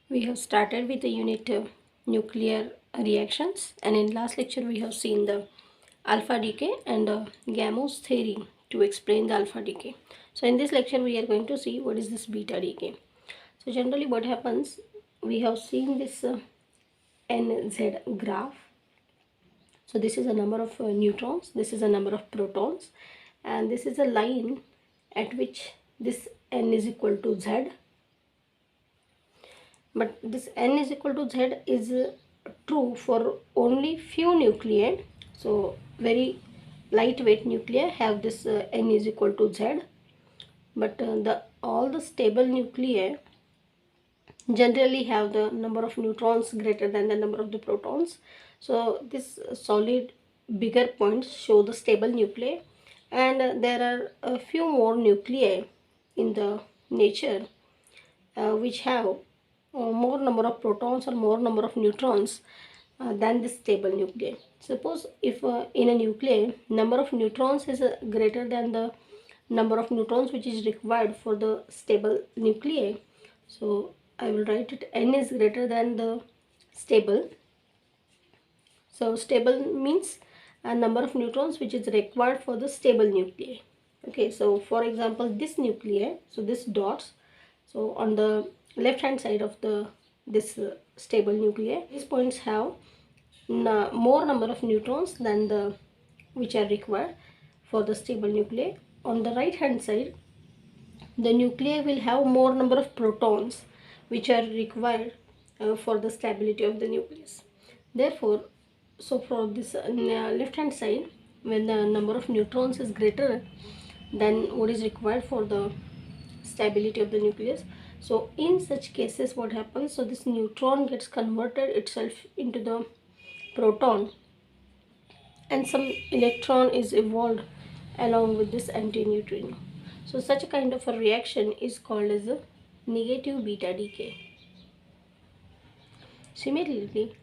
We have started with the unit nuclear reactions, and in last lecture we have seen the alpha decay and Gamo's theory to explain the alpha decay. So in this lecture we are going to see what is this beta decay. So generally what happens, we have seen this NZ graph. So this is a number of neutrons, this is a number of protons, and this is a line at which this n is equal to z. But this n is equal to z is true for only few nuclei. So very lightweight nuclei have this n is equal to z, but the all the stable nuclei generally have the number of neutrons greater than the number of the protons. So this solid bigger points show the stable nuclei, and there are a few more nuclei in the nature which have more number of protons or more number of neutrons than the stable nuclei. Suppose if in a nuclei number of neutrons is greater than the number of neutrons which is required for the stable nuclei, so I will write it n is greater than the stable. So stable means a number of neutrons which is required for the stable nuclei. Okay, so for example this nuclei, so this dots, so on the left hand side of the this stable nuclei, these points have more number of neutrons than the which are required for the stable nuclei. On the right hand side, the nuclei will have more number of protons which are required for the stability of the nucleus. Therefore, so for this left hand side, when the number of neutrons is greater than what is required for the stability of the nucleus, so in such cases what happens, so this neutron gets converted itself into the proton, and some electron is evolved along with this antineutrino. So such a kind of a reaction is called as a negative beta decay. Similarly,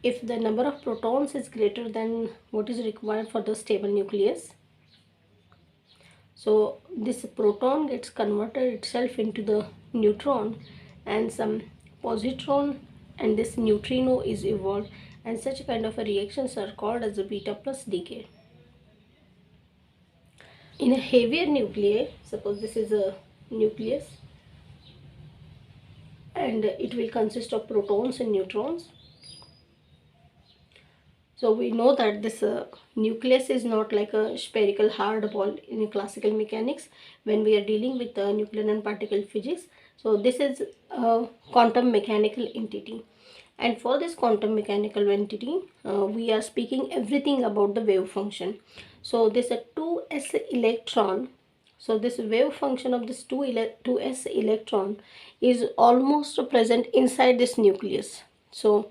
if the number of protons is greater than what is required for the stable nucleus, so this proton gets converted itself into the neutron, and some positron and this neutrino is evolved, and such kind of a reactions are called as a beta plus decay. In a heavier nuclei, suppose this is a nucleus and it will consist of protons and neutrons. So we know that this nucleus is not like a spherical hard ball in classical mechanics when we are dealing with nuclear and particle physics. So this is a quantum mechanical entity, and for this quantum mechanical entity we are speaking everything about the wave function. So this 2s electron, so this wave function of this 2s electron is almost present inside this nucleus. So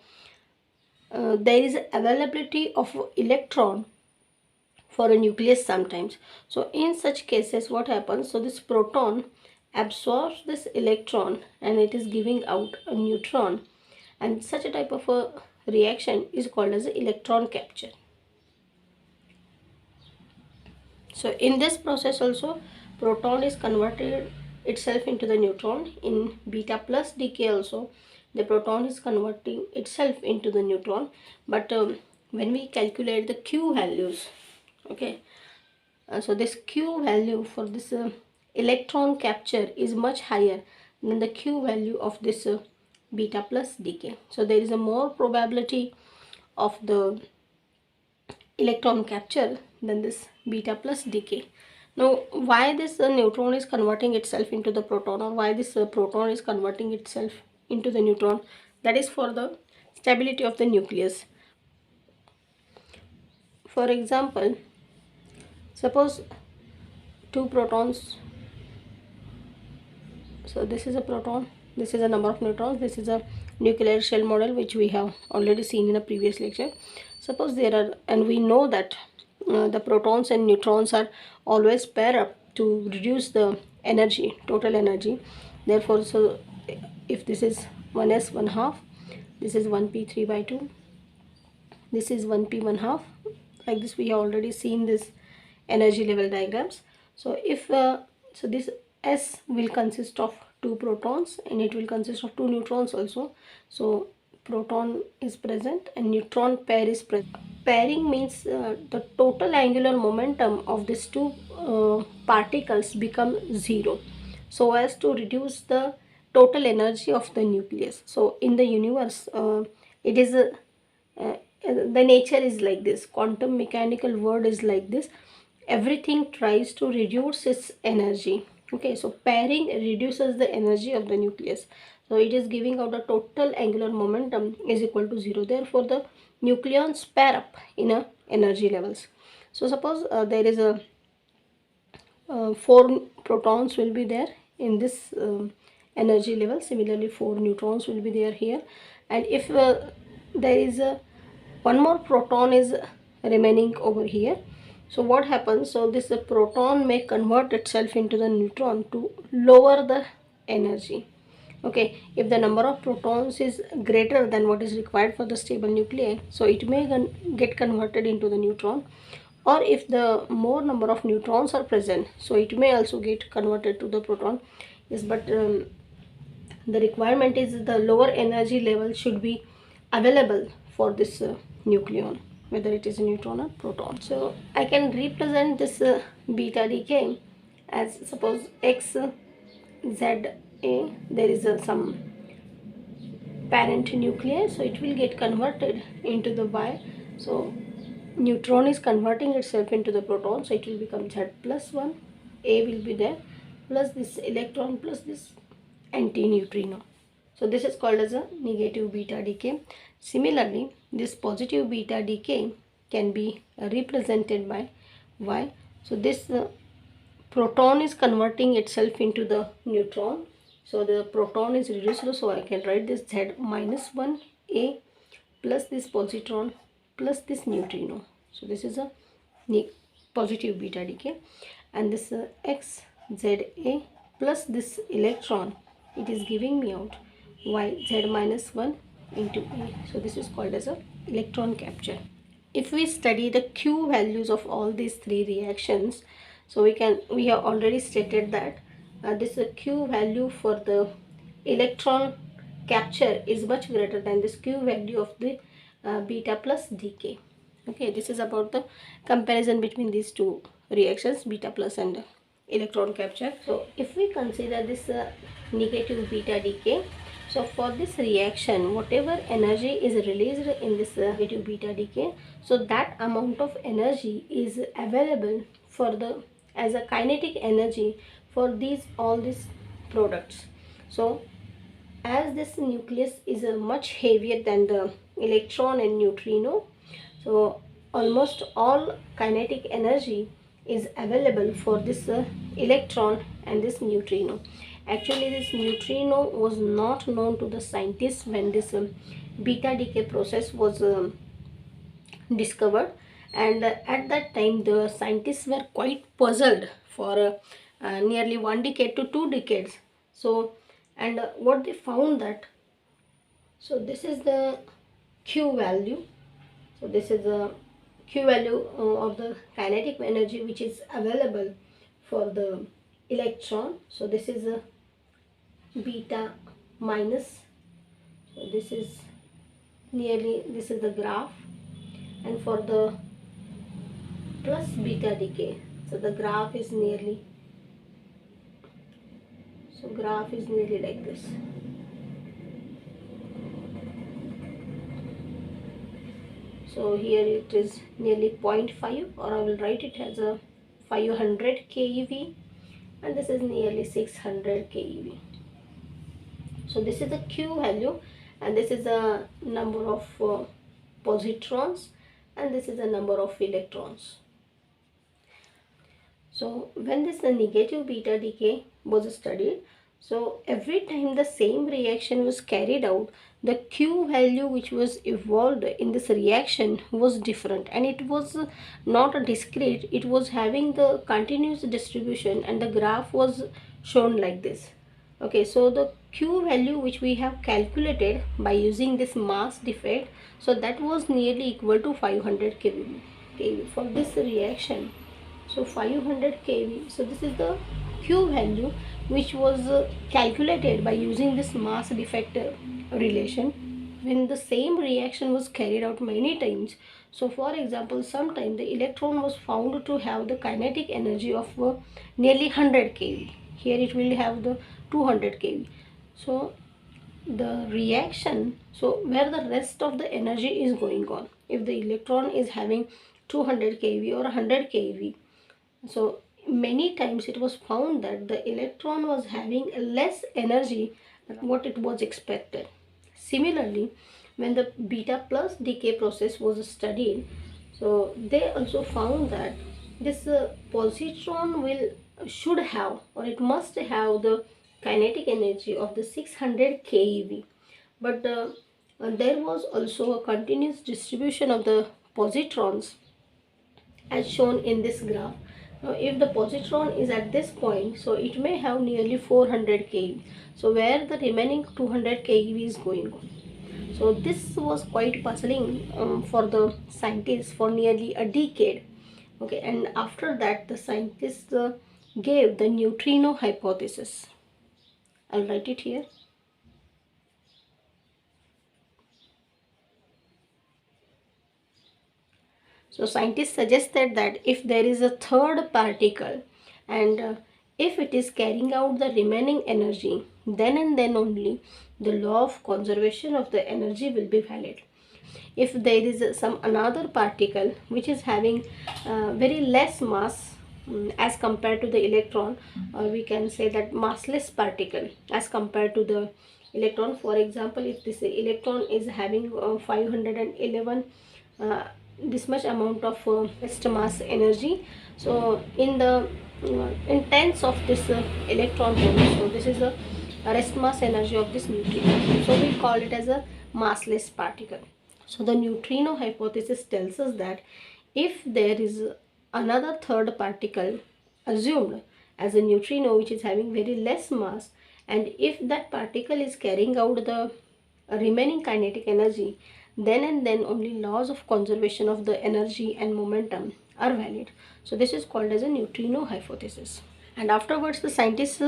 there is availability of electron for a nucleus sometimes. So in such cases what happens, so this proton absorbs this electron and it is giving out a neutron, and such a type of a reaction is called as electron capture. So in this process also proton is converted itself into the neutron. In beta plus decay also the proton is converting itself into the neutron, but when we calculate the q values, okay, so this q value for this electron capture is much higher than the q value of this beta plus decay. So there is a more probability of the electron capture than this beta plus decay. Now why this neutron is converting itself into the proton, or why this proton is converting itself into the neutron? That is for the stability of the nucleus. For example, suppose two protons, so this is a proton, this is a number of neutrons, this is a nuclear shell model which we have already seen in a previous lecture. Suppose there are, and we know that the protons and neutrons are always pair up to reduce the energy, total energy. Therefore, so if this is 1s 1 half, this is 1p 3 by 2, this is 1p 1 half, like this we have already seen this energy level diagrams. So if so this s will consist of 2 protons, and it will consist of 2 neutrons also. So proton is present and neutron pair is present. Pairing means the total angular momentum of these two particles become 0, so as to reduce the total energy of the nucleus. So in the universe, it is the nature is like this, quantum mechanical world is like this, everything tries to reduce its energy. Okay, so pairing reduces the energy of the nucleus, so it is giving out the total angular momentum is equal to 0. Therefore the nucleons pair up in a energy levels. So suppose there is a 4 protons will be there in this energy level, similarly 4 neutrons will be there here, and if there is a one more proton is remaining over here, so what happens, so this proton may convert itself into the neutron to lower the energy. Okay, if the number of protons is greater than what is required for the stable nuclei, so it may get converted into the neutron, or if the more number of neutrons are present, so it may also get converted to the proton. Yes, but the requirement is the lower energy level should be available for this nucleon, whether it is a neutron or proton. So I can represent this beta decay as, suppose x z a, there is some parent nucleus, so it will get converted into the y. So neutron is converting itself into the proton, so it will become z plus 1, a will be there, plus this electron plus this anti-neutrino. So this is called as a negative beta decay. Similarly, this positive beta decay can be represented by y. So this proton is converting itself into the neutron, so the proton is reduced, so I can write this z minus 1 a plus this positron plus this neutrino. So this is a positive beta decay, and this x z a plus this electron, it is giving me out y z minus 1 into a. So this is called as a electron capture. If we study the Q values of all these three reactions, so we have already stated that this Q value for the electron capture is much greater than this Q value of the beta plus decay. Okay, this is about the comparison between these two reactions, beta plus and electron capture. So if we consider this negative beta decay, so for this reaction, whatever energy is released in this negative beta decay, so that amount of energy is available for the as a kinetic energy for all these products. So as this nucleus is much heavier than the electron and neutrino, so almost all kinetic energy is available for this electron and this neutrino. Actually this neutrino was not known to the scientists when this beta decay process was discovered, and at that time the scientists were quite puzzled for nearly 1 decade to 2 decades. So and what they found that, so this is the Q value, so this is the Q value of the kinetic energy which is available for the electron. So this is a beta minus, so this is this is the graph, and for the plus beta decay, so the graph is nearly like this. So here it is nearly 0.5, or I will write it as a 500 keV, and this is nearly 600 keV. So this is the Q value, and this is the number of positrons, and this is the number of electrons. So when this negative beta decay was studied, so every time the same reaction was carried out, the Q value which was evolved in this reaction was different, and it was not discrete, it was having the continuous distribution, and the graph was shown like this. Okay, so the Q value which we have calculated by using this mass defect, so that was nearly equal to 500 kV for this reaction. So 500 kV, so this is the Q value which was calculated by using this mass defect relation. When the same reaction was carried out many times, so for example, sometime the electron was found to have the kinetic energy of nearly 100 keV. Here it will have the 200 keV. So the reaction, so where the rest of the energy is going on, if the electron is having 200 keV or 100 keV, so many times it was found that the electron was having less energy than what it was expected. Similarly, when the beta plus decay process was studied, so they also found that this positron will should have, or it must have, the kinetic energy of the 600 keV. But there was also a continuous distribution of the positrons as shown in this graph. Now if the positron is at this point, so it may have nearly 400 keV. So where the remaining 200 keV is going on. So this was quite puzzling for the scientists for nearly a decade. Okay, and after that the scientists gave the neutrino hypothesis. I'll write it here. So scientists suggested that if there is a third particle and if it is carrying out the remaining energy, then and then only the law of conservation of the energy will be valid. If there is some another particle which is having very less mass as compared to the electron, or we can say that massless particle as compared to the electron. For example, if this electron is having 511 this much amount of rest mass energy, so in the in tenths of this electron volt, so this is a rest mass energy of this neutrino, so we call it as a massless particle. So the neutrino hypothesis tells us that if there is another third particle assumed as a neutrino which is having very less mass, and if that particle is carrying out the remaining kinetic energy, then and then only laws of conservation of the energy and momentum are valid. So this is called as a neutrino hypothesis. And afterwards the scientists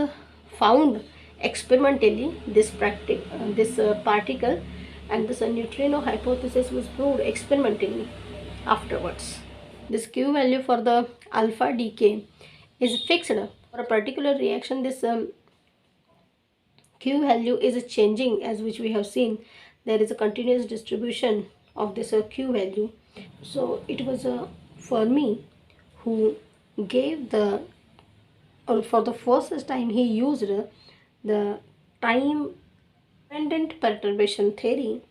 found experimentally this particle, and this neutrino hypothesis was proved experimentally afterwards. This Q value for the alpha decay is fixed for a particular reaction. This Q value is changing, as which we have seen. There is a continuous distribution of this Q value. So it was Fermi who gave the, or for the first time he used the time dependent perturbation theory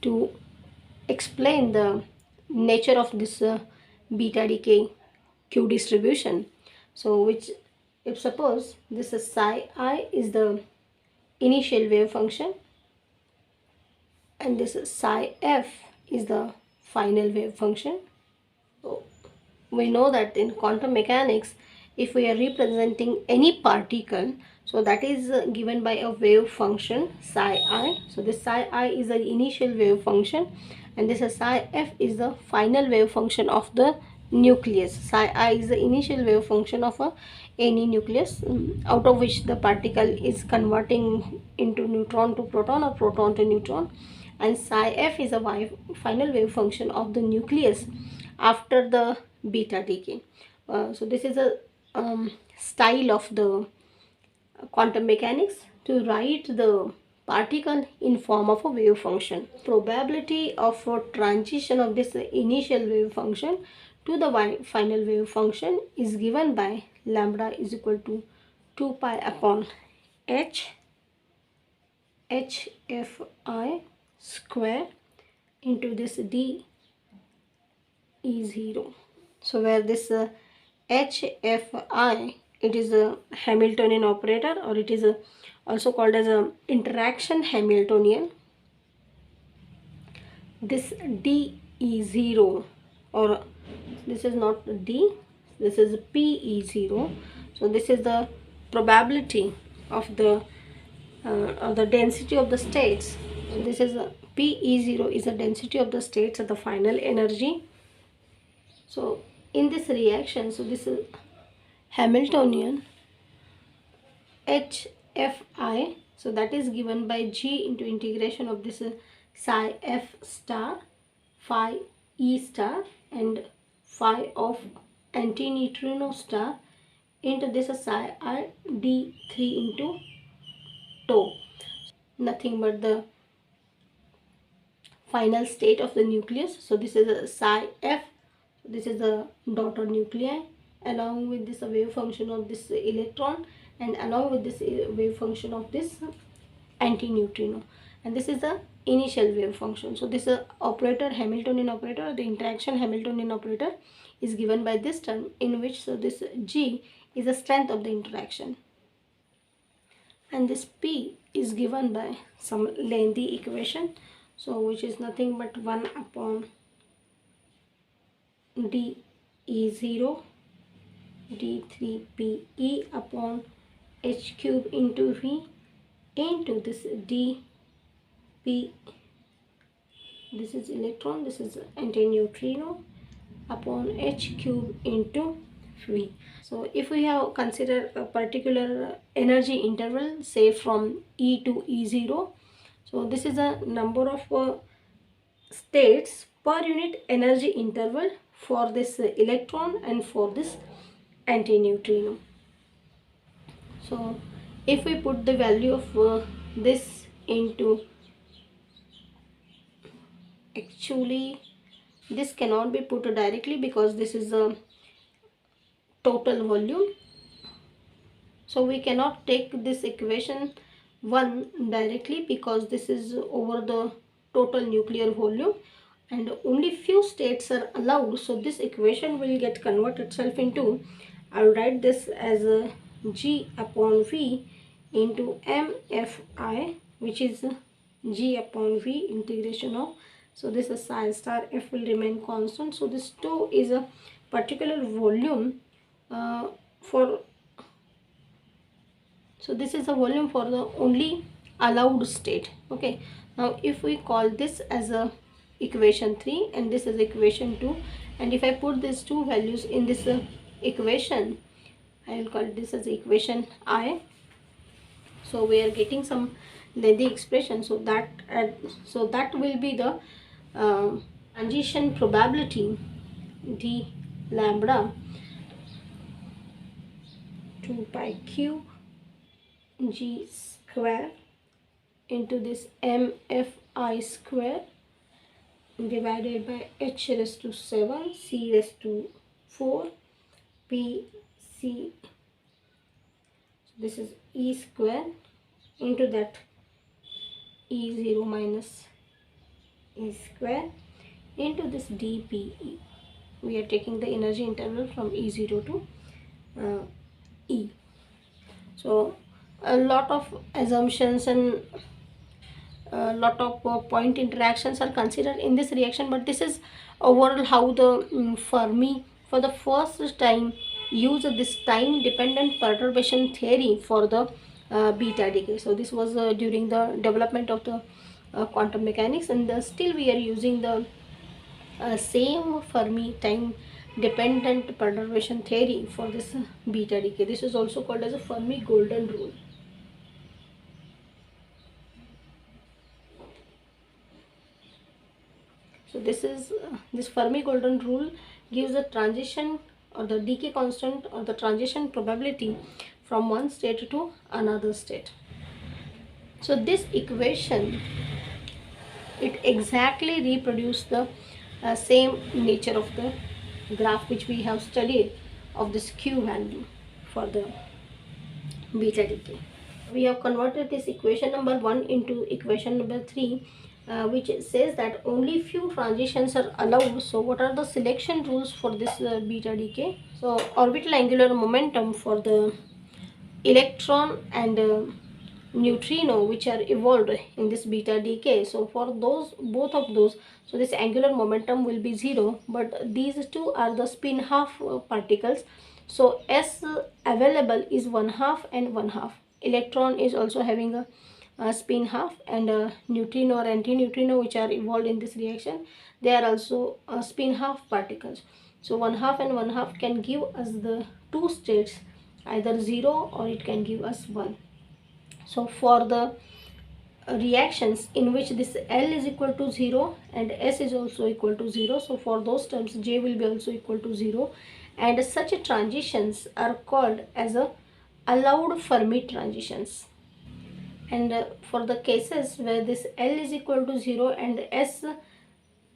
to explain the nature of this beta decay Q distribution. So which, if suppose this is psi I is the initial wave function and this is psi f is the final wave function. So we know that in quantum mechanics, if we are representing any particle, so that is given by a wave function psi I. So this psi I is the initial wave function and this psi f is the final wave function of the nucleus. Psi I is the initial wave function of any nucleus out of which the particle is converting into neutron to proton or proton to neutron, and psi f is a final wave function of the nucleus after the beta decay. So this is a style of the quantum mechanics to write the particle in form of a wave function. Probability of a transition of this initial wave function to the final wave function is given by lambda is equal to 2 pi upon h hfi square into this d E0. So where this HFI, it is a Hamiltonian operator, or it is also called as a interaction Hamiltonian. This DE0, or this is not D, this is PE0. So this is the probability of the or the density of the states. So this is a PE0 is the density of the states at the final energy. So in this reaction, so this is Hamiltonian HFI, so that is given by G into integration of this psi F star, phi E star and phi of antineutrino star into this psi R D3 into tau, nothing but the final state of the nucleus. So this is a psi F, this is the daughter nuclei along with this wave function of this electron and along with this wave function of this antineutrino, and this is the initial wave function. So this operator, Hamiltonian operator, the interaction Hamiltonian operator is given by this term, in which so this G is the strength of the interaction, and this P is given by some lengthy equation, so which is nothing but 1 upon dE0 d3PE upon h cube into V into this dP, this is electron, this is antineutrino, upon h cube into V. So if we have considered a particular energy interval, say from E to E0, so this is a number of states per unit energy interval for this electron and for this antineutrino. So if we put the value of this into, actually this cannot be put directly because this is the total volume, so we cannot take this equation 1 directly because this is over the total nuclear volume and only few states are allowed. So this equation will get convert itself into, I'll write this as a G upon V into MFI, which is G upon V integration of, so this is psi star F will remain constant. So this tau is a particular volume for, so this is a volume for the only allowed state. Okay, now if we call this as a equation 3 and this is equation 2, and if I put these two values in this equation, I will call this as equation I. So we are getting some lengthy expression, so that will be the transition probability d lambda 2 pi q G square into this MFI square divided by h raised to 7 c raised to 4 p c, so this is e square into that e0 minus e square into this dPe. We are taking the energy interval from e0 to e. So a lot of assumptions and a lot of point interactions are considered in this reaction, but this is overall how the Fermi for the first time used this time dependent perturbation theory for the beta decay. So this was during the development of the quantum mechanics, and still we are using the same Fermi time dependent perturbation theory for this beta decay. This is also called as a Fermi golden rule. So this is this Fermi golden rule gives the transition or the decay constant or the transition probability from one state to another state. So this equation, it exactly reproduces the same nature of the graph which we have studied of this Q value for the beta decay. We have converted this equation number 1 into equation number 3, which says that only few transitions are allowed. So what are the selection rules for this beta decay? So orbital angular momentum for the electron and neutrino which are evolved in this beta decay, so for those both of those, so this angular momentum will be 0, but these two are the spin half particles, so S available is 1/2 and 1/2. Electron is also having a spin half, and neutrino or antineutrino which are involved in this reaction, they are also spin half particles. So 1/2 and 1/2 can give us the two states, either 0 or it can give us 1. So for the reactions in which this L is equal to 0 and S is also equal to 0, so for those terms J will be also equal to 0, and such transitions are called as a allowed Fermi transitions. And for the cases where this L is equal to 0 and S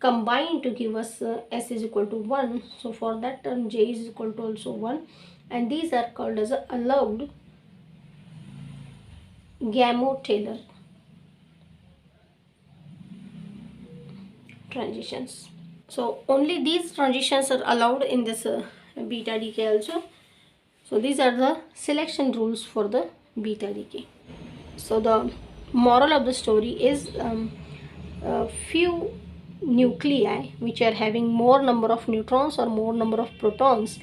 combine to give us S is equal to 1, so for that term J is equal to also 1, and these are called as a allowed Gamow-Taylor transitions. So only these transitions are allowed in this beta decay also. So these are the selection rules for the beta decay. So the moral of the story is few nuclei which are having more number of neutrons or more number of protons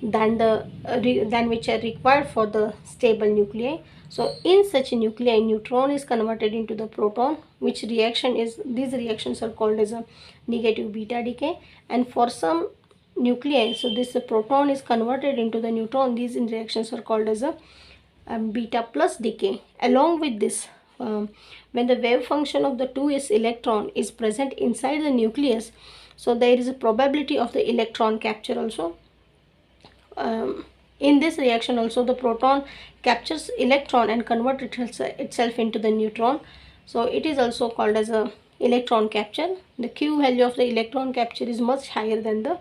than which are required for the stable nuclei. So in such nuclei, neutron is converted into the proton, which reaction is, these reactions are called as a negative beta decay. And for some nuclei, so this proton is converted into the neutron, these reactions are called as a beta plus decay. Along with this, when the wave function of the 2s electron is present inside the nucleus, so there is a probability of the electron capture also. In this reaction also, the proton captures electron and converts itself into the neutron, so it is also called as a electron capture. The Q value of the electron capture is much higher than the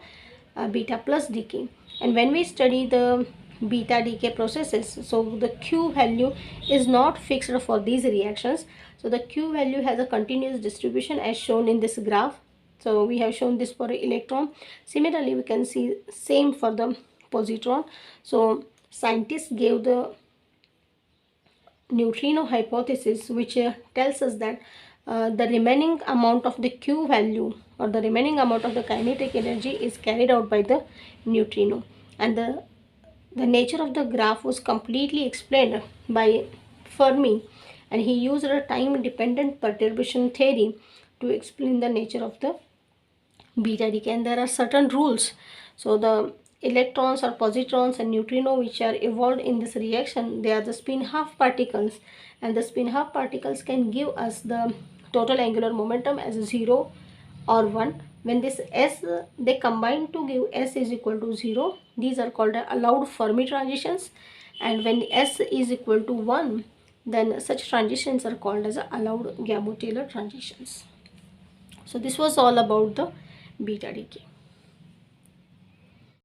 beta plus decay. And when we study the beta decay processes, so the Q value is not fixed for these reactions. So the Q value has a continuous distribution as shown in this graph. So we have shown this for electron. Similarly, we can see same for the positron. So scientists gave the neutrino hypothesis, which tells us that the remaining amount of the Q value or the remaining amount of the kinetic energy is carried out by the neutrino, and the nature of the graph was completely explained by Fermi, and he used a time dependent perturbation theory to explain the nature of the beta decay. And there are certain rules. So the electrons or positrons and neutrino which are evolved in this reaction, they are the spin half particles, and the spin half particles can give us the total angular momentum as 0 or 1. When this S, they combine to give S is equal to 0, these are called allowed Fermi transitions, and when S is equal to 1, then such transitions are called as allowed Gamow-Taylor transitions. So this was all about the beta decay.